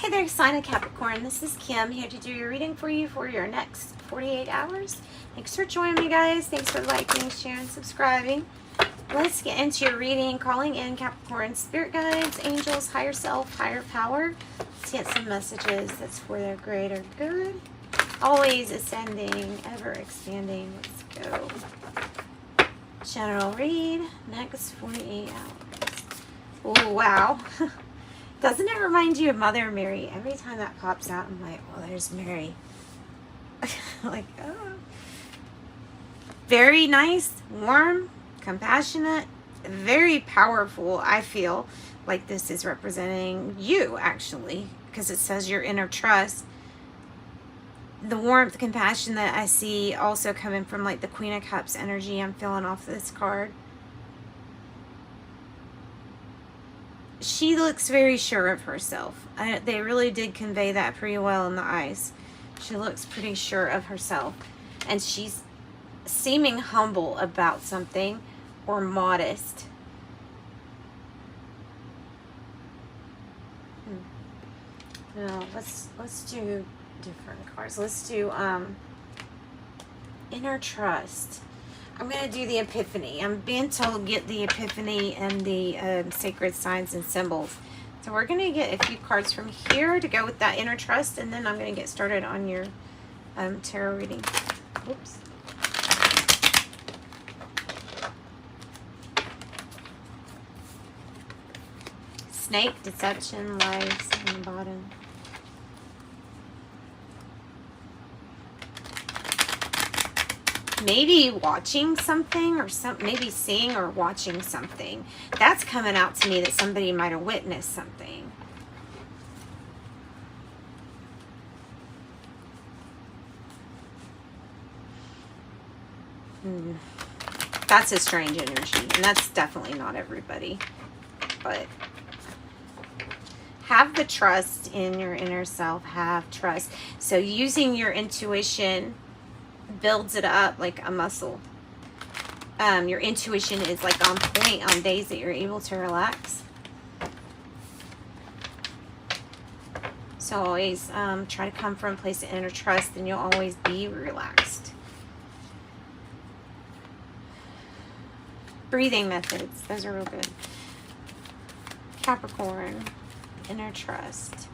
Hey there, sign of Capricorn. This is Kim here to do your reading for you for your next 48 hours. Thanks for joining me, guys. Thanks for liking, sharing, subscribing. Let's get into your reading. Calling in Capricorn, spirit guides, angels, higher self, higher power. Let's get some messages that's for their greater good. Always ascending, ever expanding. Let's go. General read, next 48 hours. Oh, wow. Doesn't it remind you of Mother Mary? Every time that pops out, I'm like, well, there's Mary. Like, oh. Very nice, warm, compassionate, very powerful. I feel like this is representing you, actually, because it says your inner trust. The warmth, compassion that I see also coming from like the Queen of Cups energy I'm feeling off this card. She looks very sure of herself. They really did convey that pretty well in the eyes. She looks pretty sure of herself. And she's seeming humble about something or modest. No, let's do different cards. Let's do inner trust. I'm going to do the epiphany. I'm being told get the epiphany and the sacred signs and symbols. So we're going to get a few cards from here to go with that inner trust, and then I'm going to get started on your tarot reading. Oops. Snake, deception, lies on the bottom. Maybe watching something or maybe seeing or watching something. That's coming out to me that somebody might have witnessed something. That's a strange energy, and that's definitely not everybody. But have the trust in your inner self. Have trust. So using your intuition builds it up like a muscle. Your intuition is like on point on days that you're able to relax. So always try to come from a place of inner trust, and you'll always be relaxed. Breathing methods, those are real good. Capricorn, inner trust.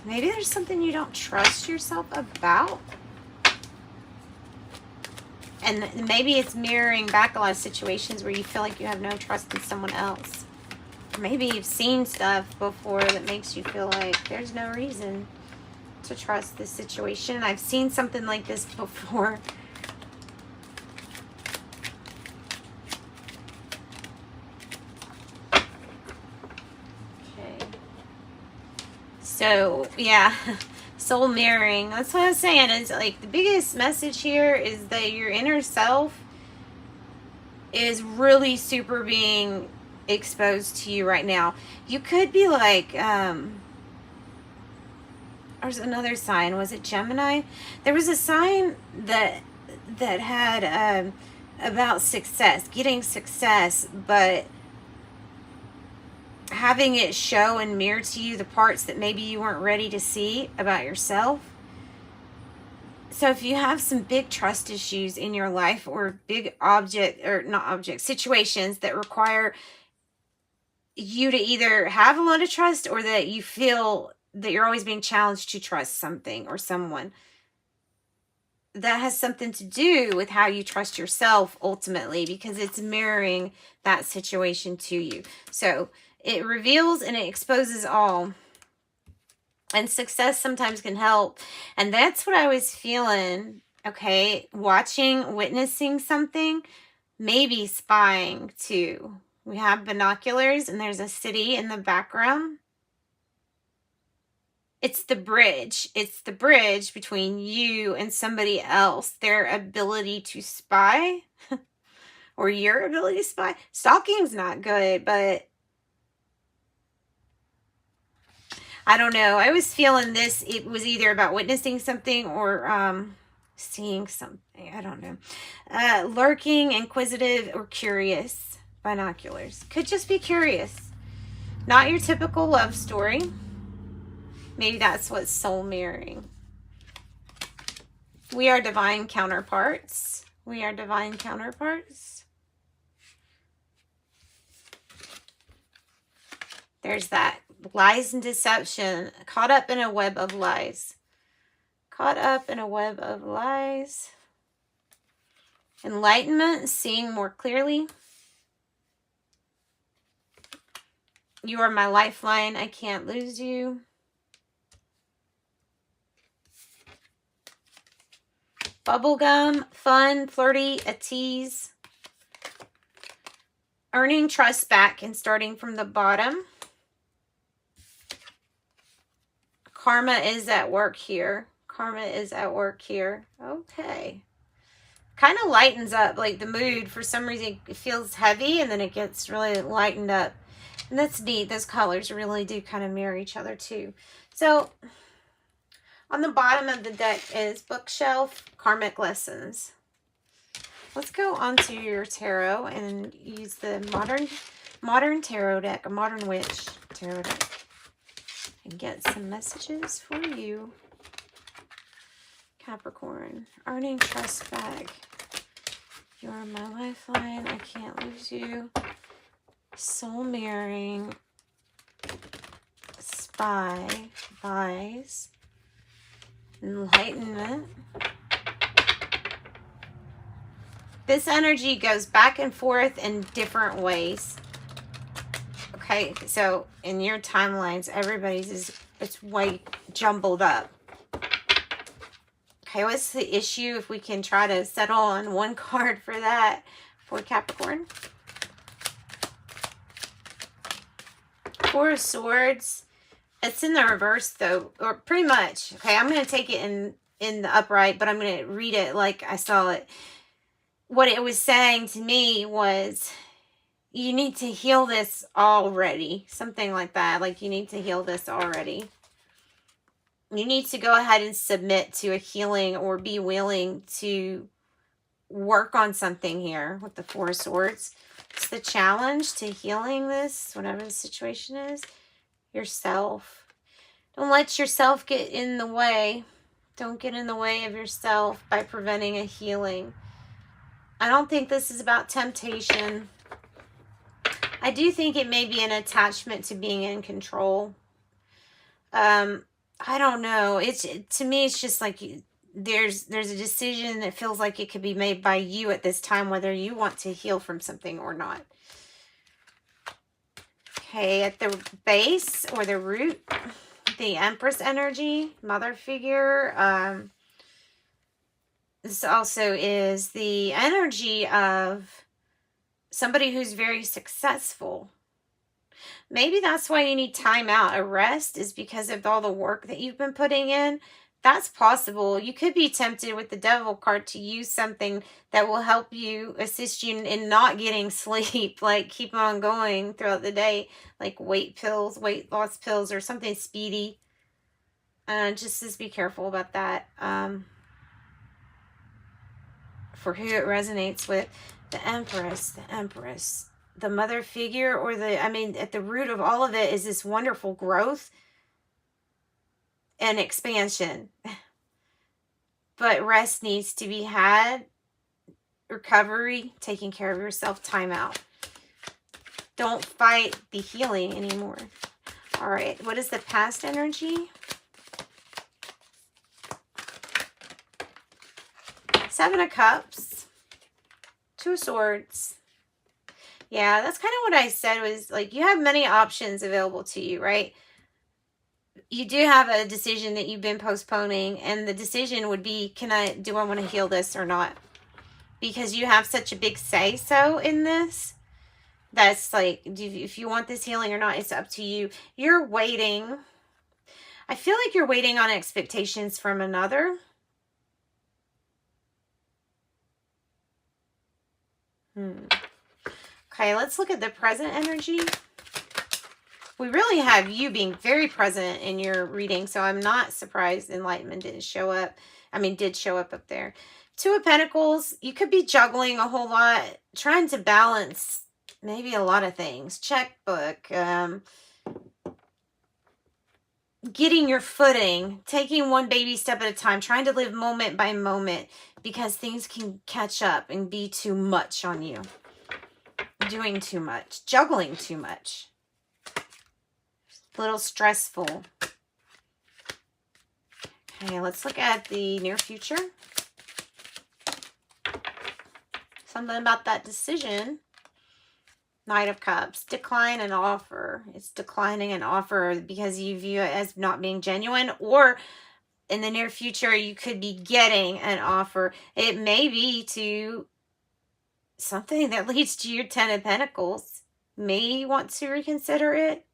Maybe there's something you don't trust yourself about. And maybe it's mirroring back a lot of situations where you feel like you have no trust in someone else. Or maybe you've seen stuff before that makes you feel like there's no reason to trust this situation. I've seen something like this before. So, yeah, soul mirroring. That's what I was saying. Is like the biggest message here is that your inner self is really super being exposed to you right now. You could be like, there's another sign. Was it Gemini? There was a sign that had about success, getting success, but having it show and mirror to you the parts that maybe you weren't ready to see about yourself. So if you have some big trust issues in your life, or big situations that require you to either have a lot of trust, or that you feel that you're always being challenged to trust something or someone, that has something to do with how you trust yourself ultimately, because it's mirroring that situation to you. So it reveals and it exposes all. And success sometimes can help. And that's what I was feeling. Okay. Watching, witnessing something, maybe spying too. We have binoculars and there's a city in the background. It's the bridge. It's the bridge between you and somebody else. Their ability to spy or your ability to spy. Stalking's not good, but I don't know. I was feeling this. It was either about witnessing something or seeing something. I don't know. Lurking, inquisitive, or curious. binoculars. Could just be curious. Not your typical love story. Maybe that's what's soul mirroring. We are divine counterparts. We are divine counterparts. There's that. Lies and deception. Caught up in a web of lies. Caught up in a web of lies. Enlightenment. Seeing more clearly. You are my lifeline. I can't lose you. Bubblegum, fun, flirty, a tease. Earning trust back and starting from the bottom. Karma is at work here. Karma is at work here. Okay. Kind of lightens up, like the mood. For some reason, it feels heavy and then it gets really lightened up. And that's neat. Those colors really do kind of mirror each other too. So, on the bottom of the deck is Bookshelf, Karmic Lessons. Let's go onto your tarot and use the modern tarot deck, a modern witch tarot deck, and get some messages for you. Capricorn, earning trust back. You're my lifeline. I can't lose you. Soul mirroring. Spy, lies. Enlightenment. This energy goes back and forth in different ways. Okay, so in your timelines, everybody's it's way jumbled up. Okay, what's the issue? If we can try to settle on one card for that for Capricorn. Four of Swords. It's in the reverse though, or pretty much. Okay, I'm going to take it in the upright, but I'm going to read it like I saw it. What it was saying to me was, you need to heal this already. Something like that. Like, you need to heal this already. You need to go ahead and submit to a healing or be willing to work on something here with the Four of Swords. It's the challenge to healing this, whatever the situation is. Yourself. Don't let yourself get in the way. Don't get in the way of yourself by preventing a healing. I don't think this is about temptation. I do think it may be an attachment to being in control. I don't know. To me, it's just like there's a decision that feels like it could be made by you at this time, whether you want to heal from something or not. Okay, at the base or the root, the Empress energy, mother figure. This also is the energy of somebody who's very successful. Maybe that's why you need time out. A rest is because of all the work that you've been putting in. That's possible. You could be tempted with the Devil card to use something that will help you, assist you in not getting sleep. Like, keep on going throughout the day. Like weight loss pills, or something speedy. Just be careful about that. For who it resonates with. The Empress, the mother figure, or at the root of all of it is this wonderful growth and expansion. But rest needs to be had. Recovery, taking care of yourself, time out. Don't fight the healing anymore. All right, what is the past energy? Seven of Cups. Two of Swords. Yeah, that's kind of what I said, was like, you have many options available to you, right? You do have a decision that you've been postponing, and the decision would be, do I want to heal this or not? Because you have such a big say-so in this. That's like, if you want this healing or not, it's up to you. You're waiting. I feel like you're waiting on expectations from another. Okay, let's look at the present energy. We really have you being very present in your reading, so I'm not surprised Enlightenment did show up up there. Two of Pentacles. You could be juggling a whole lot, trying to balance maybe a lot of things. Checkbook, getting your footing, taking one baby step at a time, trying to live moment by moment, because things can catch up and be too much on you. Doing too much, juggling too much. A little stressful. Okay, let's look at the near future. Something about that decision. Knight of Cups. Decline an offer. It's declining an offer because you view it as not being genuine, or in the near future, you could be getting an offer. It may be to something that leads to your 10 of Pentacles. May want to reconsider it.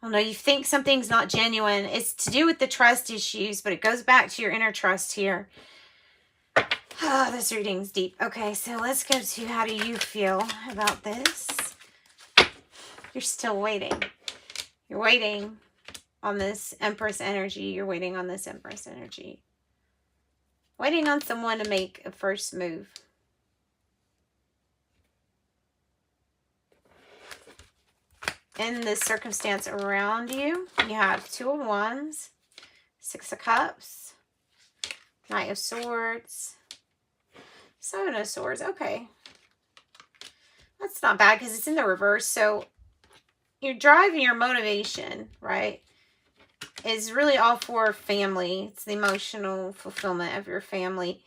I don't know, you think something's not genuine. It's to do with the trust issues, but it goes back to your inner trust here. Oh, this reading's deep. Okay, so let's go to how do you feel about this? You're still waiting. You're waiting on this Empress energy. You're waiting on this Empress energy. Waiting on someone to make a first move. In the circumstance around you, you have Two of Wands, Six of Cups, Knight of Swords, Seven of Swords. Okay. That's not bad because it's in the reverse. So your drive and your motivation, right, is really all for family. It's the emotional fulfillment of your family.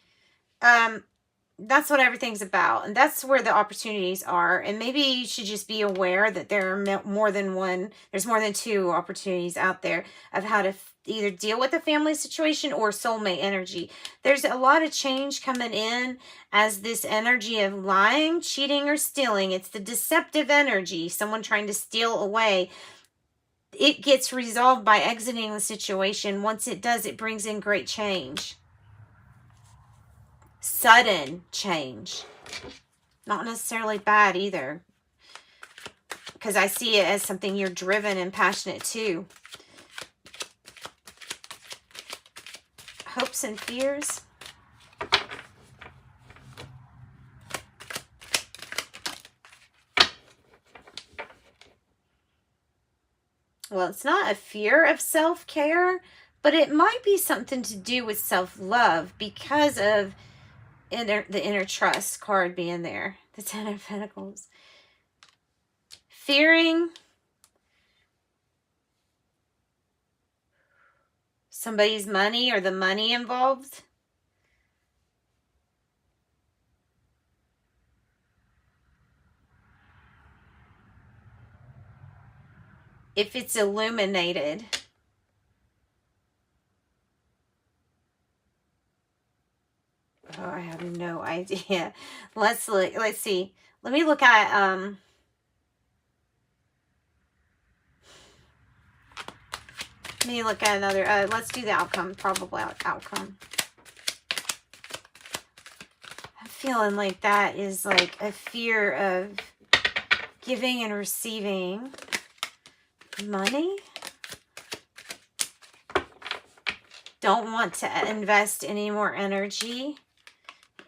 That's what everything's about. And that's where the opportunities are. And maybe you should just be aware that there are more than one, there's more than two opportunities out there of how to either deal with a family situation or soulmate energy. There's a lot of change coming in as this energy of lying, cheating, or stealing. It's the deceptive energy, someone trying to steal away. It gets resolved by exiting the situation. Once it does, it brings in great change. Sudden change. Not necessarily bad either, because I see it as something you're driven and passionate to. Hopes and fears. Well, it's not a fear of self-care, but it might be something to do with self-love because of the inner trust card being there. The Ten of Pentacles. Fearing somebody's money or the money involved. If it's illuminated. Oh, I have no idea. Let's look. Let's see. Let me look at let me look at another. Let's do the outcome. Probable outcome. I'm feeling like that is like a fear of giving and receiving money. Don't want to invest any more energy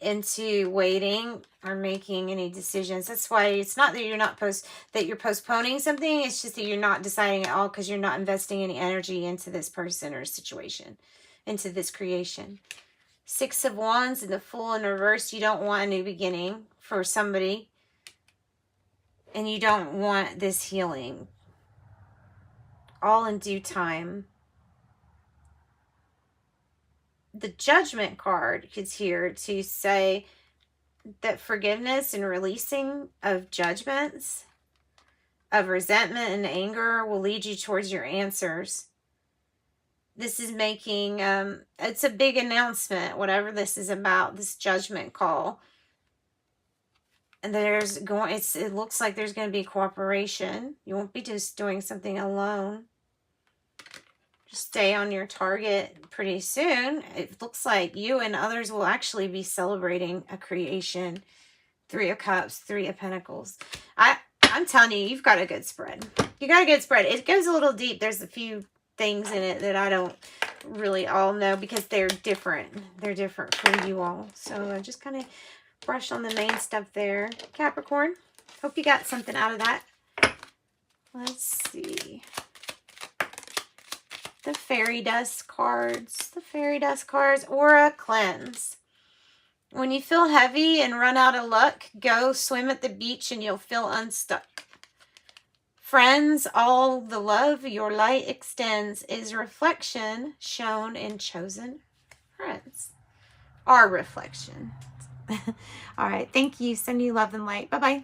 into waiting or making any decisions. That's why it's not that you're postponing something. It's just that you're not deciding at all because you're not investing any energy into this person or situation, into this creation. Six of Wands in the Fool in reverse. You don't want a new beginning for somebody, and you don't want this healing. All in due time. The Judgment card is here to say that forgiveness and releasing of judgments, of resentment and anger will lead you towards your answers. This is making, it's a big announcement, whatever this is about, this judgment call. And it looks like there's going to be cooperation. You won't be just doing something alone. Just stay on your target pretty soon. It looks like you and others will actually be celebrating a creation. Three of Cups, Three of Pentacles. I'm telling you, you've got a good spread. You got a good spread. It goes a little deep. There's a few things in it that I don't really all know because they're different. They're different for you all. So I just kind of brush on the main stuff there. Capricorn, Hope you got something out of that. Let's see. The fairy dust cards. The fairy dust cards. Aura cleanse. When you feel heavy and run out of luck, go swim at the beach and you'll feel unstuck. Friends, all the love your light extends is reflection shown in chosen friends. Our reflection. All right. Thank you. Send you love and light. Bye-bye.